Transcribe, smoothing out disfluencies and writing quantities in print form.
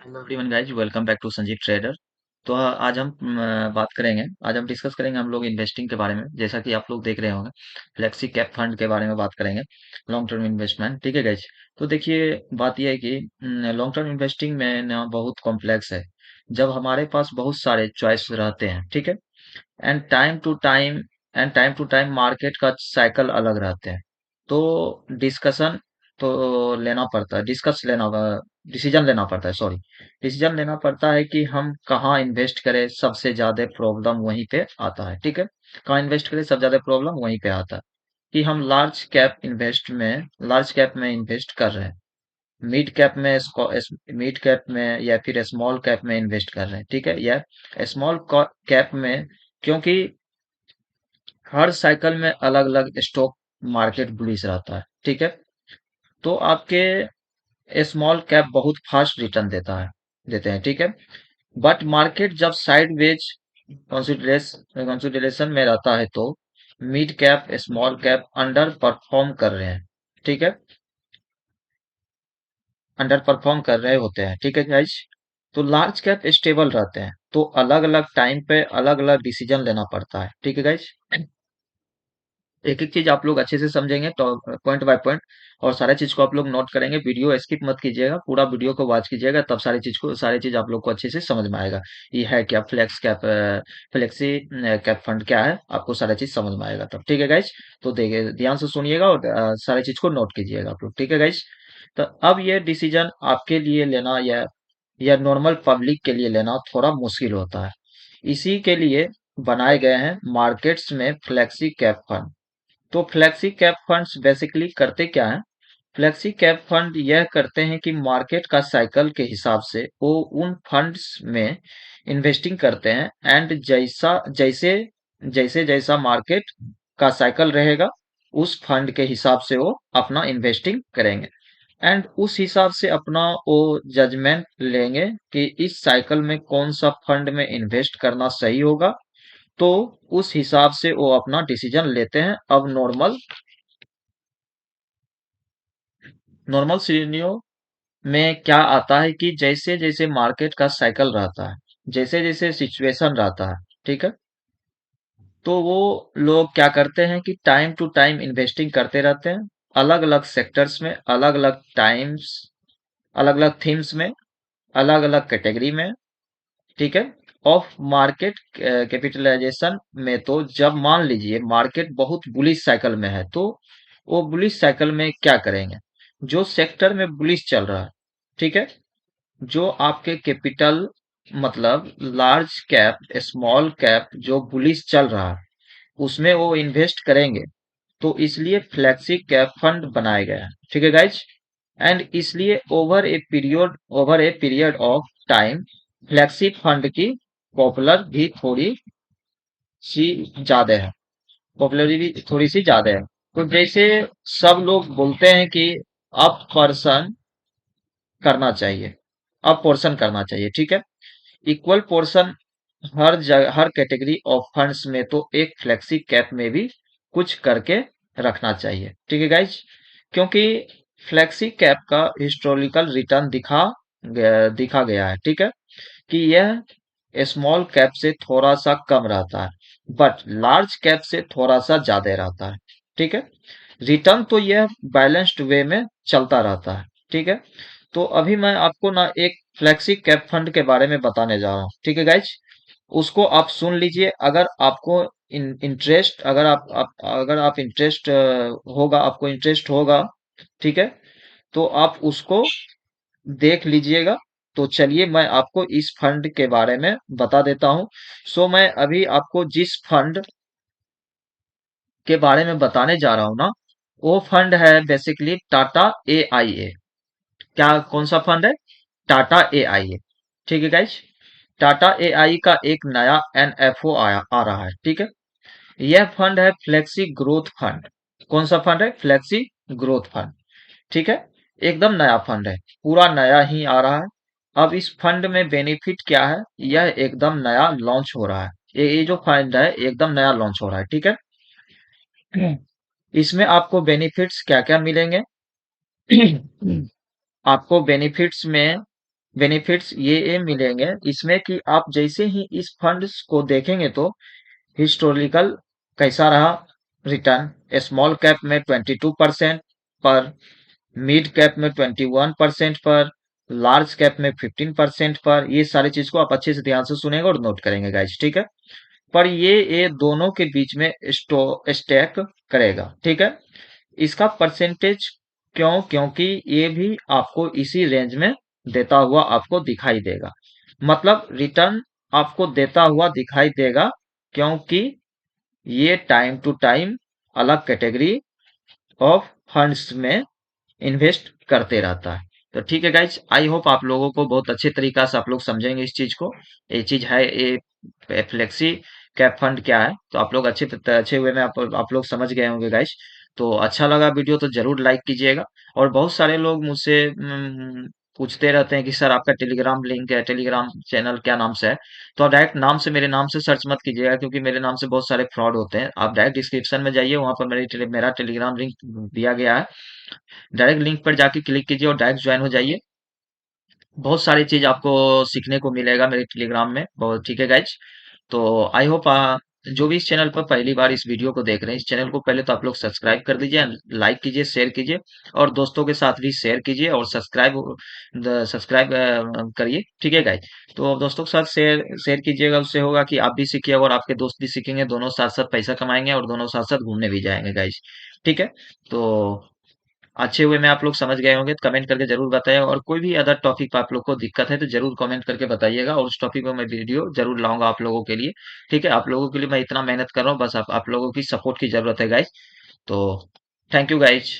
Hello everyone guys, welcome back to Sanjeev trader. तो आज हम बात करेंगे। आज हम डिस्कस करेंगे हम लोग इन्वेस्टिंग के बारे में। जैसा कि आप लोग देख रहे होंगे, फ्लेक्सी कैप फंड के बारे में बात करेंगे। लॉन्ग टर्म इन्वेस्टमेंट, ठीक है गाइज। तो देखिए, बात यह है कि लॉन्ग टर्म इन्वेस्टिंग में ना बहुत कॉम्प्लेक्स है। जब हमारे पास बहुत सारे चॉइस रहते हैं, ठीक है, and time to time time to time market का साइकिल अलग रहते हैं। तो डिस्कशन तो लेना पड़ता है, डिसीजन लेना पड़ता है, सॉरी, डिसीजन लेना पड़ता है कि हम कहाँ इन्वेस्ट करें। सबसे ज्यादा प्रॉब्लम वहीं पे आता है, ठीक है। कहाँ इन्वेस्ट करें, सबसे ज्यादा प्रॉब्लम वहीं पे आता है कि हम लार्ज कैप में इन्वेस्ट कर रहे हैं, मिड कैप में या फिर स्मॉल कैप में इन्वेस्ट कर रहे हैं, ठीक है, या स्मॉल कैप में। क्योंकि हर साइकिल में अलग अलग स्टॉक मार्केट बुलिश रहता है, ठीक है। तो आपके स्मॉल कैप बहुत फास्ट रिटर्न देते हैं, ठीक है। बट मार्केट जब साइडवेज कंसिडरेशन में रहता है तो mid cap small cap under perform कर रहे हैं, ठीक है, अंडर परफॉर्म कर रहे होते हैं, ठीक है गाइज। तो लार्ज कैप स्टेबल रहते हैं, तो अलग अलग टाइम पे अलग अलग डिसीजन लेना पड़ता है, ठीक है गाइज। एक एक चीज आप लोग अच्छे से समझेंगे तो पॉइंट बाय पॉइंट, और सारे चीज को आप लोग नोट करेंगे। वीडियो स्किप मत कीजिएगा, पूरा वीडियो को वॉच कीजिएगा, तब सारी चीज आप लोग को अच्छे से समझ में आएगा। ये है क्या फ्लेक्सी कैप फंड क्या है, आपको सारी चीज समझ में आएगा तब, ठीक है गाइज। तो देखिए, ध्यान से सुनिएगा और सारी चीज को नोट कीजिएगा आप लोग, ठीक है गाइज। तो अब ये डिसीजन आपके लिए लेना या नॉर्मल पब्लिक के लिए लेना थोड़ा मुश्किल होता है। इसी के लिए बनाए गए हैं मार्केट्स में फ्लेक्सी कैप फंड। तो फ्लेक्सी कैप फंड्स बेसिकली करते क्या हैं? फ्लेक्सी कैप फंड यह करते हैं कि मार्केट का साइकिल के हिसाब से वो उन फंड्स में इन्वेस्टिंग करते हैं, एंड जैसा मार्केट का साइकिल रहेगा, उस फंड के हिसाब से वो अपना इन्वेस्टिंग करेंगे, एंड उस हिसाब से अपना वो जजमेंट लेंगे कि इस साइकिल में कौन सा फंड में इन्वेस्ट करना सही होगा। तो उस हिसाब से वो अपना डिसीजन लेते हैं। अब नॉर्मल सिनेरियो में क्या आता है कि जैसे जैसे मार्केट का साइकिल रहता है, जैसे जैसे सिचुएशन रहता है, ठीक है, तो वो लोग क्या करते हैं कि टाइम टू टाइम इन्वेस्टिंग करते रहते हैं, अलग अलग सेक्टर्स में, अलग अलग थीम्स में, अलग अलग कैटेगरी में, ठीक है, ऑफ मार्केट कैपिटलाइजेशन में। तो जब मान लीजिए मार्केट बहुत बुलिश साइकिल में है, तो वो बुलिश साइकिल में क्या करेंगे? जो सेक्टर में बुलिश चल रहा है, ठीक है, जो आपके कैपिटल, मतलब लार्ज कैप स्मॉल कैप जो बुलिश चल रहा है, उसमें वो इन्वेस्ट करेंगे। तो इसलिए फ्लेक्सी कैप फंड बनाया गया है, ठीक है गाइज। एंड इसलिए over a period of time flexi fund की पॉपुलर भी थोड़ी सी ज्यादा है पॉपुलरिटी थोड़ी सी ज्यादा है। तो जैसे सब लोग बोलते हैं कि अप पर्सन करना चाहिए, अप पोर्शन करना चाहिए, ठीक है, equal portion her category of funds में, तो एक फ्लेक्सी कैप में भी कुछ करके रखना चाहिए, ठीक है गाइज। क्योंकि फ्लेक्सी कैप का हिस्टोरिकल रिटर्न दिखा गया है, ठीक है, कि यह स्मॉल कैप से थोड़ा सा कम रहता है, बट लार्ज कैप से थोड़ा सा ज्यादा रहता है, ठीक है। रिटर्न तो यह बैलेंस्ड वे में चलता रहता है, ठीक है। तो अभी मैं आपको ना एक फ्लेक्सी कैप फंड के बारे में बताने जा रहा हूँ, ठीक है गाइज। उसको आप सुन लीजिए। अगर आपको इंटरेस्ट अगर आप इंटरेस्ट होगा, आपको इंटरेस्ट होगा, ठीक है, तो आप उसको देख लीजिएगा। तो चलिए मैं आपको इस फंड के बारे में बता देता हूँ। सो मैं अभी आपको जिस फंड के बारे में बताने जा रहा हूँ ना, वो फंड है बेसिकली टाटा ए आई ए। क्या, कौन सा फंड है? टाटा ए आई ए, ठीक है गाइज। टाटा ए आई का एक नया एनएफओ आ रहा है, ठीक है। यह फंड है फ्लेक्सी ग्रोथ फंड। कौन सा फंड है? फ्लेक्सी ग्रोथ फंड, ठीक है। एकदम नया फंड है, पूरा नया ही आ रहा है। अब इस फंड में बेनिफिट क्या है? यह एकदम नया लॉन्च हो रहा है। ये जो फंड है एकदम नया लॉन्च हो रहा है, ठीक है। इसमें आपको बेनिफिट्स क्या क्या मिलेंगे? आपको बेनिफिट्स में बेनिफिट्स ये मिलेंगे इसमें कि आप जैसे ही इस फंड्स को देखेंगे तो हिस्टोरिकल कैसा रहा रिटर्न, स्मॉल कैप में 22% पर, मिड कैप में 21% पर, लार्ज कैप में 15% पर, ये सारी चीज को आप अच्छे से ध्यान से सुनेंगे और नोट करेंगे गाइस, ठीक है। पर ये दोनों के बीच में स्टैक करेगा, ठीक है। इसका परसेंटेज क्यों, क्योंकि ये भी आपको इसी रेंज में देता हुआ आपको दिखाई देगा, मतलब रिटर्न आपको देता हुआ दिखाई देगा, क्योंकि ये टाइम टू टाइम अलग कैटेगरी ऑफ फंड्स में इन्वेस्ट करते रहता है। तो ठीक है गाइज, आई होप आप लोगों को बहुत अच्छे तरीका से आप लोग समझेंगे इस चीज को। ये चीज है ये फ्लेक्सी कैप फंड क्या है, तो आप लोग अच्छे हुए में आप लोग समझ गए होंगे गाइज। तो अच्छा लगा वीडियो तो जरूर लाइक कीजिएगा। और बहुत सारे लोग मुझसे पूछते रहते हैं कि सर आपका टेलीग्राम लिंक है, टेलीग्राम चैनल क्या नाम से है। तो आप डायरेक्ट नाम से, मेरे नाम से सर्च मत कीजिएगा, क्योंकि मेरे नाम से बहुत सारे फ्रॉड होते हैं। आप डायरेक्ट डिस्क्रिप्शन में जाइए, वहां पर मेरा टेलीग्राम लिंक दिया गया है। डायरेक्ट लिंक पर जाके क्लिक कीजिए और डायरेक्ट ज्वाइन हो जाइए। बहुत सारी चीज आपको सीखने को मिलेगा मेरे टेलीग्राम में, बहुत ठीक है गाइज। तो आई होप जो भी इस चैनल पर पहली बार इस वीडियो को देख रहे हैं, इस चैनल को पहले तो आप लोग सब्सक्राइब कर दीजिए, लाइक कीजिए, शेयर कीजिए, और दोस्तों के साथ भी शेयर कीजिए, और सब्सक्राइब करिए, ठीक है गाइज। तो दोस्तों के साथ शेयर शेयर कीजिएगा, उससे होगा कि आप भी सीखिए और आपके दोस्त भी सीखेंगे, दोनों साथ साथ पैसा कमाएंगे और दोनों साथ साथ घूमने भी जाएंगे गाइज, ठीक है। तो अच्छे हुए में आप लोग समझ गए होंगे, तो कमेंट करके जरूर बताएं, और कोई भी अदर टॉपिक पर आप लोग को दिक्कत है तो जरूर कमेंट करके बताइएगा, और उस टॉपिक पर मैं वीडियो जरूर लाऊंगा आप लोगों के लिए, ठीक है। आप लोगों के लिए मैं इतना मेहनत कर रहा हूँ, बस आप लोगों की सपोर्ट की जरूरत है गाइज। तो थैंक यू गाइज।